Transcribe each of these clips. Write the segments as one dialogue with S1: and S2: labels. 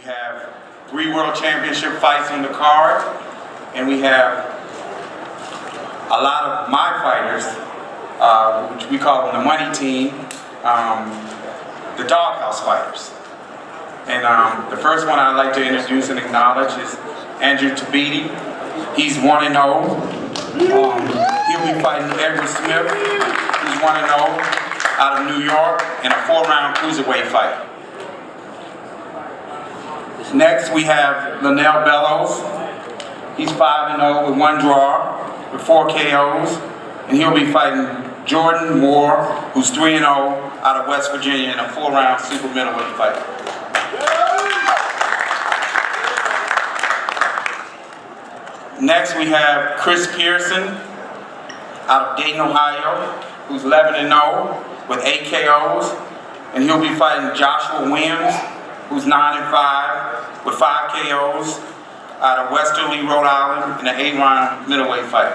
S1: We have 3 world championship fights on the card, and we have a lot of my fighters, which we call them the money team, the doghouse fighters. And the first one I'd like to introduce and acknowledge is Andrew Tabiti. He's 1-0. He'll be fighting Ishe Smith, who's 1-0 out of New York in a 4-round cruiserweight fight. Next we have Linnell Bellows. He's 5-0 with 1 draw, with 4 KOs, and he'll be fighting Jordan Moore, who's 3-0 out of West Virginia in a 4-round super middleweight fight. Next we have Chris Pearson out of Dayton, Ohio, who's 11-0 with 8 KOs, and he'll be fighting Joshua Williams, who's 9-5 with 5 KOs out of Westerly, Rhode Island in an 8-round middleweight fight.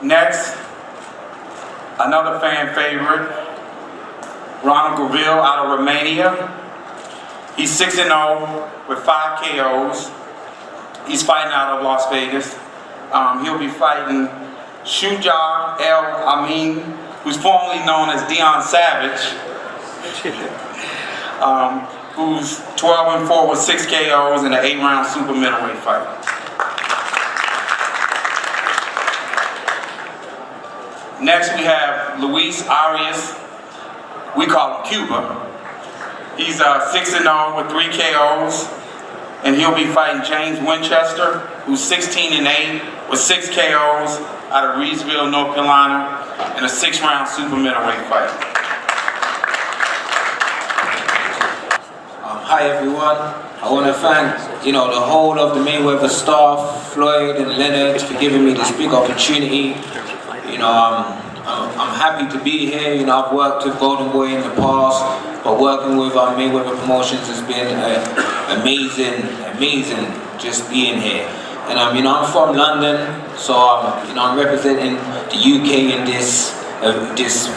S1: Next, another fan favorite, Ronald Graville out of Romania. He's 6-0 with 5 KOs. He's fighting out of Las Vegas. He'll be fighting Shuja El Amin, who's formerly known as Deion Savage, who's 12-4 with 6 KOs in an 8-round super middleweight fight. Next we have Luis Arias, we call him Cuba. He's 6-0 with 3 KOs, and he'll be fighting James Winchester, who's 16-8 with 6 KOs out of Reedsville, North Carolina, in a 6-round super middleweight fight.
S2: Hi everyone. I want to thank, the whole of the Mayweather staff, Floyd and Leonard, for giving me this big opportunity. I'm happy to be here. I've worked with Golden Boy in the past, but working with Mayweather Promotions has been amazing just being here. And I'm from London, so I'm representing the UK in this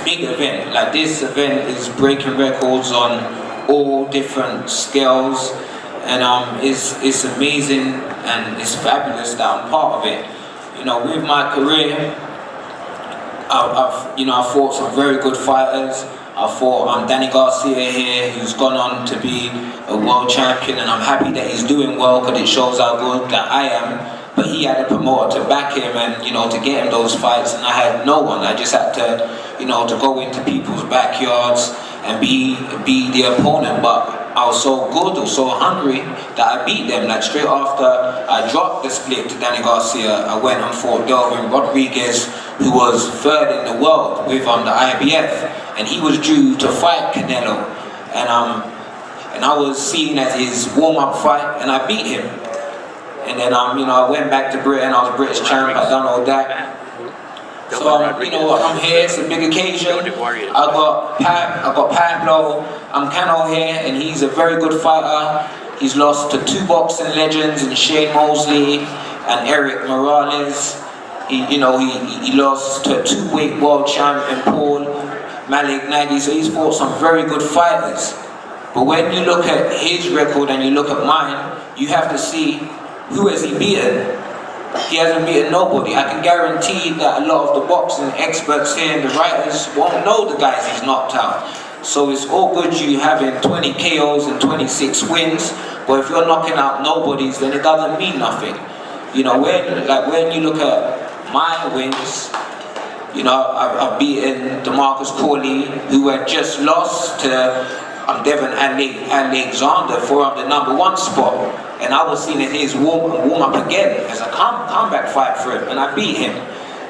S2: big event. Like, this event is breaking records on all different scales, and it's amazing and it's fabulous that I'm part of it. With my career, I've fought some very good fighters. I fought Danny Garcia here, who's gone on to be a world champion, and I'm happy that he's doing well because it shows how good that I am. But he had a promoter to back him and, to get him those fights, and I had no one. I just had to, to go into people's backyards and be the opponent. But I was so good or so hungry that I beat them. Like, straight after I dropped the split to Danny Garcia, I went and fought Delvin Rodriguez, who was 3rd in the world with the IBF, and he was due to fight Canelo, and I was seen as his warm-up fight, and I beat him. And then I went back to Britain. I was British champ. I done all that. So I'm here. It's a big occasion. I got Pablo. Cano here, and he's a very good fighter. He's lost to 2 boxing legends, in Shane Mosley and Eric Morales. He lost to a 2-weight world champion, Paul Malik Nagy. So he's fought some very good fighters. But when you look at his record and you look at mine, you have to see, who has he beaten? He hasn't beaten nobody. I can guarantee that a lot of the boxing experts here and the writers won't know the guys he's knocked out. So it's all good you having 20 KOs and 26 wins, but if you're knocking out nobodies, then it doesn't mean nothing. When you look at my wins, I've beaten DeMarcus Corley, who had just lost to Devin Alexander for the #1 spot, and I was seen as his warm up again as a comeback fight for him, and I beat him.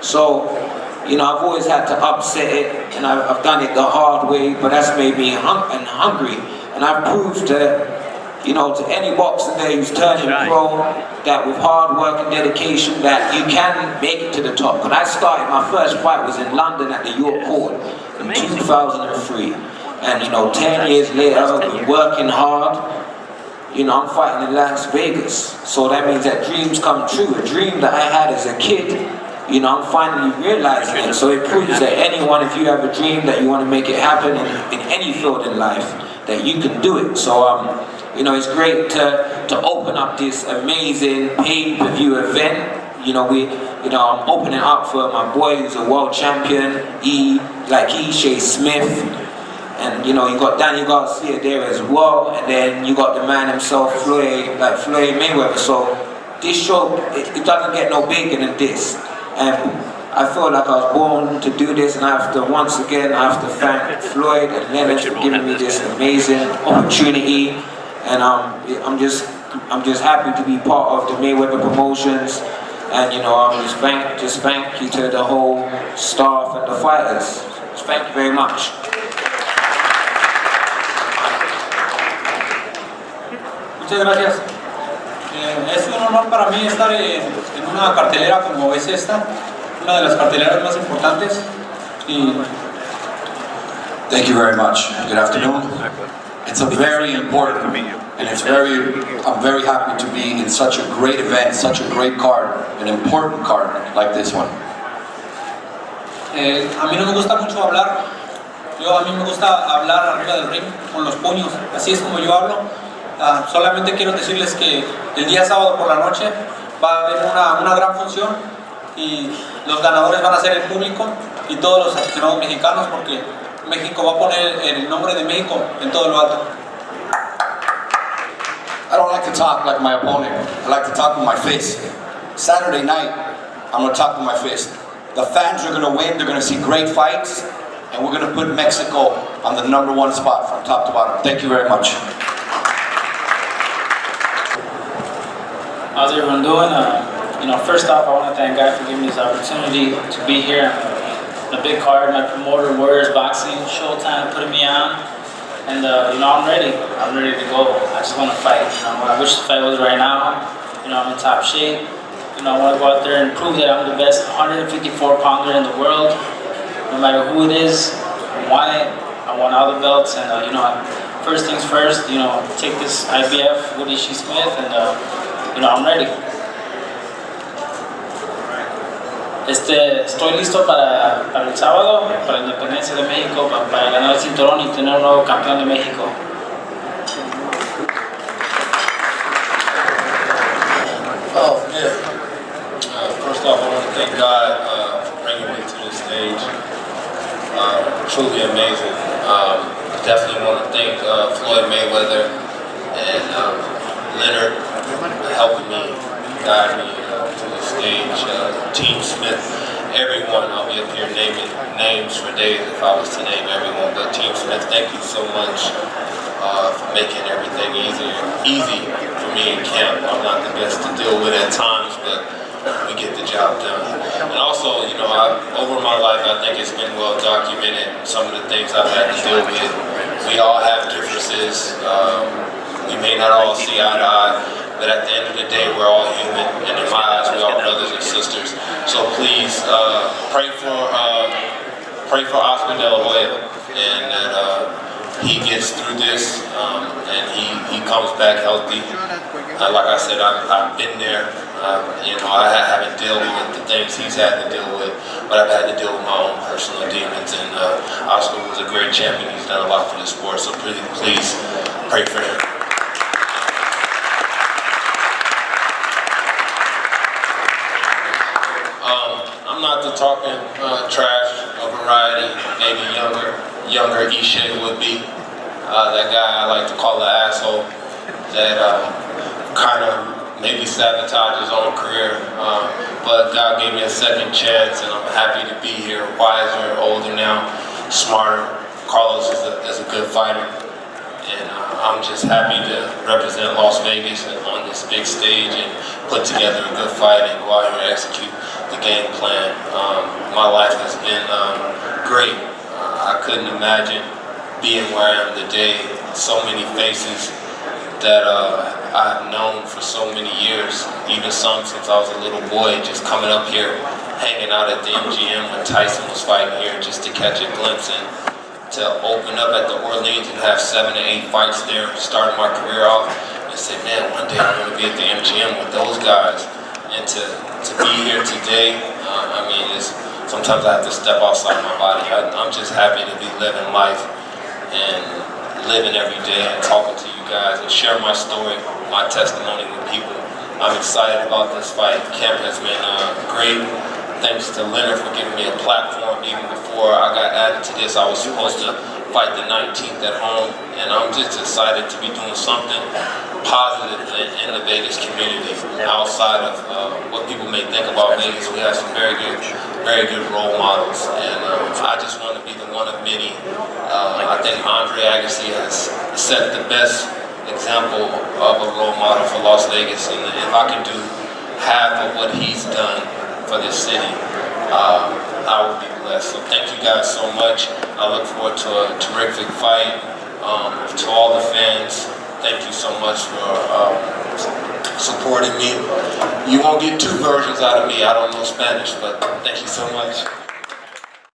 S2: So I've always had to upset it, and I've done it the hard way, but that's made me hungry, and I've proved to any boxer there who's turning pro, that with hard work and dedication, that you can make it to the top. When I started, my first fight was in London at the York Court in 2003. And 10 years later, with working hard, I'm fighting in Las Vegas. So that means that dreams come true. A dream that I had as a kid you know, I'm finally realizing it. So it proves that anyone, if you have a dream that you want to make it happen in any field in life, that you can do it. So you know, it's great to open up this amazing pay-per-view event. You know, I'm opening up for my boy who's a world champion, Ishe Smith, and you know, you got Daniel Garcia there as well, and then you got the man himself, Floyd Mayweather. So this show, it doesn't get no bigger than this, and I feel like I was born to do this, and once again I have to thank Floyd and Leonard for giving me this amazing opportunity, and I'm just happy to be part of the Mayweather Promotions. And you know, just thank you to the whole staff and the fighters. Just thank you very much.
S3: Muchas gracias. Es un honor para mí estar en una cartelera como es esta, una de las carteleras más importantes.
S4: Thank you very much. Good afternoon. It's a very important, and I'm very happy to be in such a great event, such a great card, an important card like this one.
S3: A mí no me gusta mucho hablar. A mí me gusta hablar arriba del ring con los puños. Así es como yo hablo. Solamente quiero decirles que el día sábado por la noche va a haber una gran función y los ganadores van a ser el público y todos los aficionados mexicanos, porque México va a poner el nombre de México en todo lo alto.
S4: I don't like to talk like my opponent. I like to talk with my fist. Saturday night, I'm going to talk with my fist. The fans are going to win. They're going to see great fights, and we're going to put Mexico on the #1 spot from top to bottom. Thank you very much.
S5: How's everyone doing? You know, first off, I want to thank God for giving me this opportunity to be here. The big card, my promoter, Warriors Boxing, Showtime, putting me on, and you know, I'm ready to go. I just want to fight. You know, I wish the fight was right now. You know, I'm in top shape. You know, I want to go out there and prove that I'm the best 154-pounder in the world. No matter who it is, I want it. I want all the belts, and you know, first things first. You know, take this IBF with Ishe Smith, and you know, I'm ready. Estoy listo para el sábado, para la independencia de México, para ganar el cinturón y tener un nuevo campeón de México.
S6: Oh, yeah. First off, I want to thank God for bringing me to this stage. Truly amazing. Definitely want to thank Floyd Mayweather and Leonard for helping me, guide me to the stage. Team Smith, everyone. I'll be up here naming names for days if I was to name everyone. But Team Smith, thank you so much for making everything easy for me in camp. I'm not the best to deal with at times, but we get the job done. And also, you know, over my life, I think it's been well documented, some of the things I've had to deal with. We all have differences. We may not all see eye to eye, but at the end of the day, we're all human, and in my eyes, we're all brothers and sisters. So please pray for Oscar De La Hoya, and that he gets through this, and he comes back healthy. Like I said, I've been there. You know, I haven't dealt with the things he's had to deal with, but I've had to deal with my own personal demons. And Oscar was a great champion. He's done a lot for the sport. So please pray for him. I'm not the talking trash of variety. Maybe younger Ishe would be that guy I like to call an asshole that kind of maybe sabotage his own career. But God gave me a second chance, and I'm happy to be here. Wiser, older now, smarter. Carlos is a good fighter, and I'm just happy to represent Las Vegas on this big stage and put together a good fight and go out here and execute the game plan. My life has been great. I couldn't imagine being where I am today. So many faces that I've known for so many years, even some since I was a little boy, just coming up here, hanging out at the MGM when Tyson was fighting here just to catch a glimpse, and to open up at the Orleans and have 7 to 8 fights there, starting my career off, and say, man, one day I'm going to be at the MGM with those guys. And to be here today, I'm is sometimes I have to step outside my body. I'm just happy to be living life and living every day and talking to you guys and share my story, my testimony with people. I'm excited about this fight. Camp has been great. Thanks to Leonard for giving me a platform. Even before I got added to this, I was supposed to fight the 19th at home, and I'm just excited to be doing something positive in the Vegas community outside of what people may think about Vegas. We have some very good role models, and I just want to be the one of many. I think Andre Agassi has set the best example of a role model for Las Vegas, and if I can do half of what he's done for this city, I would be blessed. So thank you guys so much. I look forward to a terrific fight. To all the fans, thank you so much for supporting me. You won't get two versions out of me. I don't know Spanish, but thank you so much.